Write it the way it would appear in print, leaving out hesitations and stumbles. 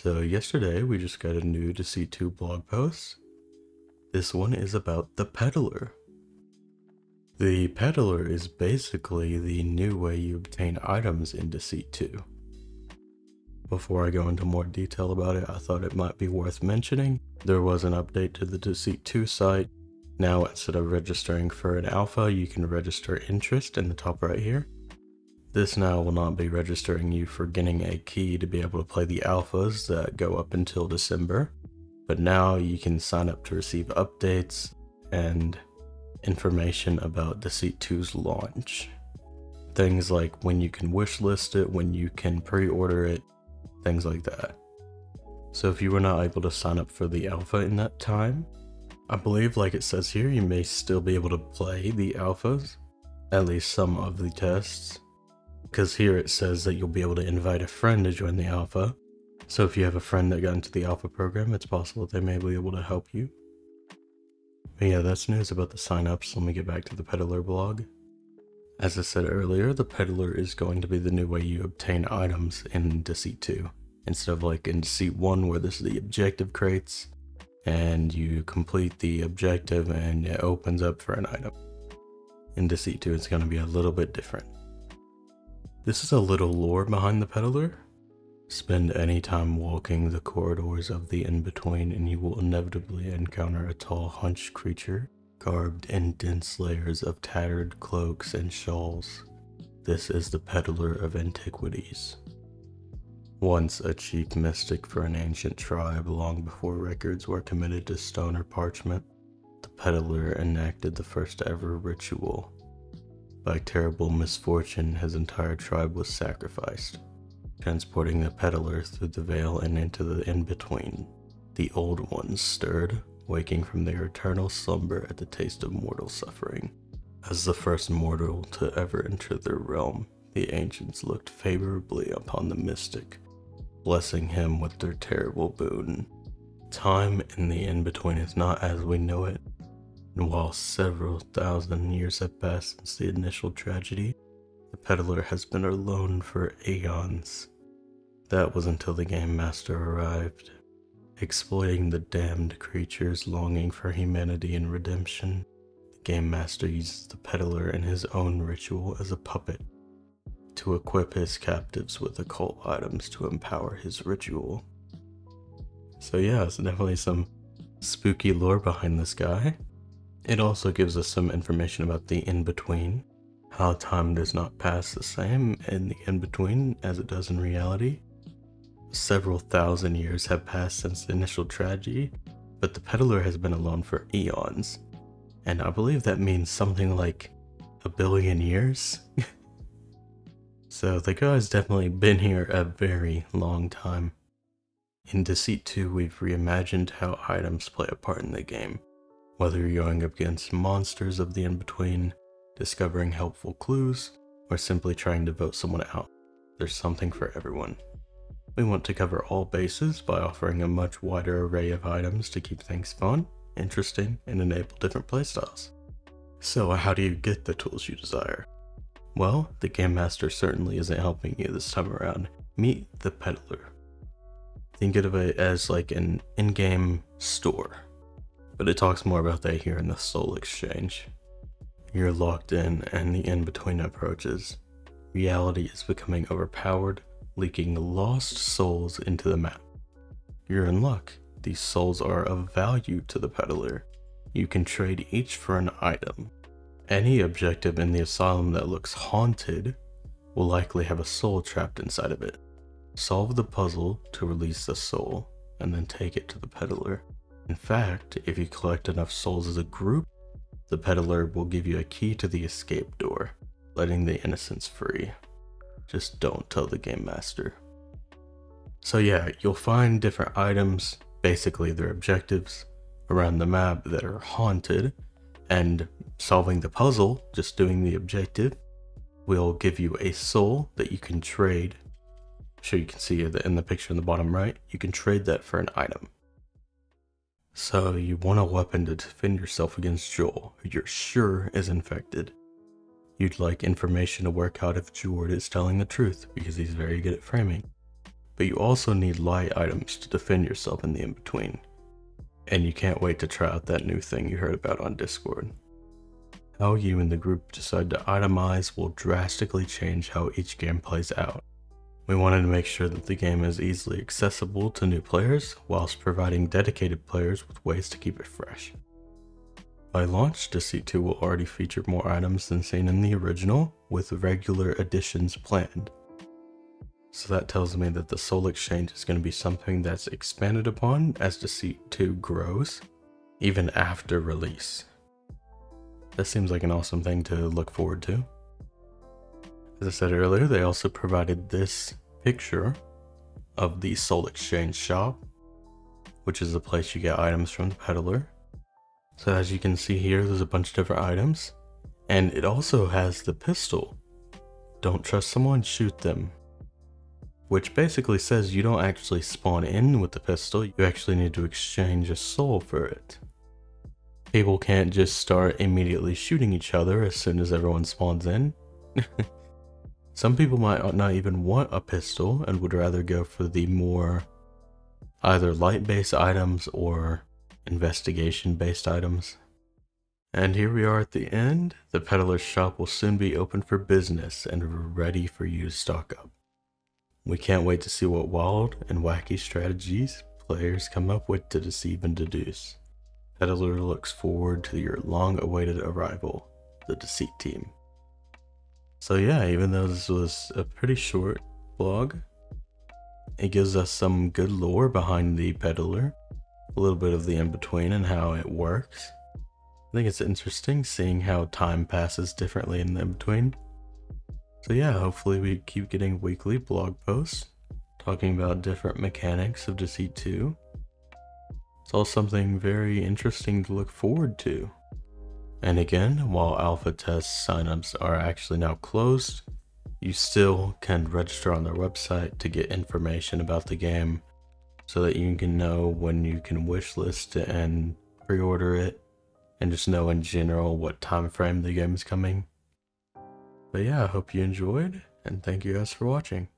So yesterday we just got a new Deceit 2 blog post. This one is about the Peddler. The Peddler is basically the new way you obtain items in Deceit 2. Before I go into more detail about it, I thought it might be worth mentioning. There was an update to the Deceit 2 site. Now instead of registering for an alpha, you can register interest in the top right here. This now will not be registering you for getting a key to be able to play the alphas that go up until December, but now you can sign up to receive updates and information about Deceit 2's launch. Things like when you can wishlist it, when you can pre-order it, things like that. So if you were not able to sign up for the alpha in that time, I believe like it says here, you may still be able to play the alphas, at least some of the tests. Because here it says that you'll be able to invite a friend to join the alpha. So if you have a friend that got into the alpha program, it's possible they may be able to help you. But yeah, that's news about the signups. Let me get back to the Peddler blog. As I said earlier, the Peddler is going to be the new way you obtain items in Deceit 2. Instead of like in Deceit 1 where there's the objective crates, and you complete the objective and it opens up for an item. In Deceit 2 it's going to be a little bit different. This is a little lore behind the Peddler. Spend any time walking the corridors of the in-between and you will inevitably encounter a tall hunched creature garbed in dense layers of tattered cloaks and shawls. This is the Peddler of Antiquities. Once a chief mystic for an ancient tribe long before records were committed to stone or parchment, the Peddler enacted the first ever ritual. By terrible misfortune, his entire tribe was sacrificed, transporting the Peddler through the veil and into the in-between. The old ones stirred, waking from their eternal slumber at the taste of mortal suffering. As the first mortal to ever enter their realm, the ancients looked favorably upon the mystic, blessing him with their terrible boon. Time in the in-between is not as we know it. And while several thousand years have passed since the initial tragedy, the Peddler has been alone for aeons. That was until the Game Master arrived, exploiting the damned creatures longing for humanity and redemption. The Game Master uses the Peddler in his own ritual as a puppet to equip his captives with occult items to empower his ritual. So yeah, it's definitely some spooky lore behind this guy. It also gives us some information about the in-between, how time does not pass the same in the in-between as it does in reality. Several thousand years have passed since the initial tragedy, but the Peddler has been alone for eons, and I believe that means something like 1 billion years. So the guy's definitely been here a very long time. In Deceit 2, we've reimagined how items play a part in the game. Whether you're going up against monsters of the in-between, discovering helpful clues, or simply trying to vote someone out, there's something for everyone. We want to cover all bases by offering a much wider array of items to keep things fun, interesting, and enable different playstyles. So how do you get the tools you desire? Well, the Game Master certainly isn't helping you this time around. Meet the Peddler. Think of it as like an in-game store. But it talks more about that here in the Soul Exchange. You're locked in and the in-between approaches. Reality is becoming overpowered, leaking lost souls into the map. You're in luck. These souls are of value to the Peddler. You can trade each for an item. Any objective in the asylum that looks haunted will likely have a soul trapped inside of it. Solve the puzzle to release the soul, and then take it to the Peddler. In fact, if you collect enough souls as a group, the Peddler will give you a key to the escape door, letting the innocents free. Just don't tell the Game Master. So yeah, you'll find different items, basically their objectives, around the map that are haunted, and solving the puzzle, just doing the objective, will give you a soul that you can trade. So you can see that in the picture in the bottom right, you can trade that for an item. So you want a weapon to defend yourself against Joel, who you're sure is infected. You'd like information to work out if Jord is telling the truth, because he's very good at framing. but you also need light items to defend yourself in the in-between. And you can't wait to try out that new thing you heard about on Discord. How you and the group decide to itemize will drastically change how each game plays out. We wanted to make sure that the game is easily accessible to new players, whilst providing dedicated players with ways to keep it fresh. By launch, Deceit 2 will already feature more items than seen in the original, with regular additions planned. So that tells me that the Soul Exchange is going to be something that's expanded upon as Deceit 2 grows, even after release. That seems like an awesome thing to look forward to. As I said earlier, they also provided this picture of the Soul Exchange shop, which is the place you get items from the Peddler. So as you can see here, there's a bunch of different items, and it also has the pistol. Don't trust someone, shoot them. Which basically says you don't actually spawn in with the pistol, you actually need to exchange a soul for it. People can't just start immediately shooting each other as soon as everyone spawns in. Some people might not even want a pistol and would rather go for the more either light-based items or investigation-based items. And here we are at the end. The Peddler's shop will soon be open for business and ready for you to stock up. We can't wait to see what wild and wacky strategies players come up with to deceive and deduce. Peddler looks forward to your long-awaited arrival, the Deceit team. So yeah, even though this was a pretty short blog, it gives us some good lore behind the Peddler, a little bit of the in-between and how it works. I think it's interesting seeing how time passes differently in the in-between. So yeah, hopefully we keep getting weekly blog posts talking about different mechanics of Deceit 2. It's all something very interesting to look forward to. And again, while alpha test signups are actually now closed, you still can register on their website to get information about the game so that you can know when you can wishlist it and pre-order it, and just know in general what time frame the game is coming. But yeah, I hope you enjoyed, and thank you guys for watching.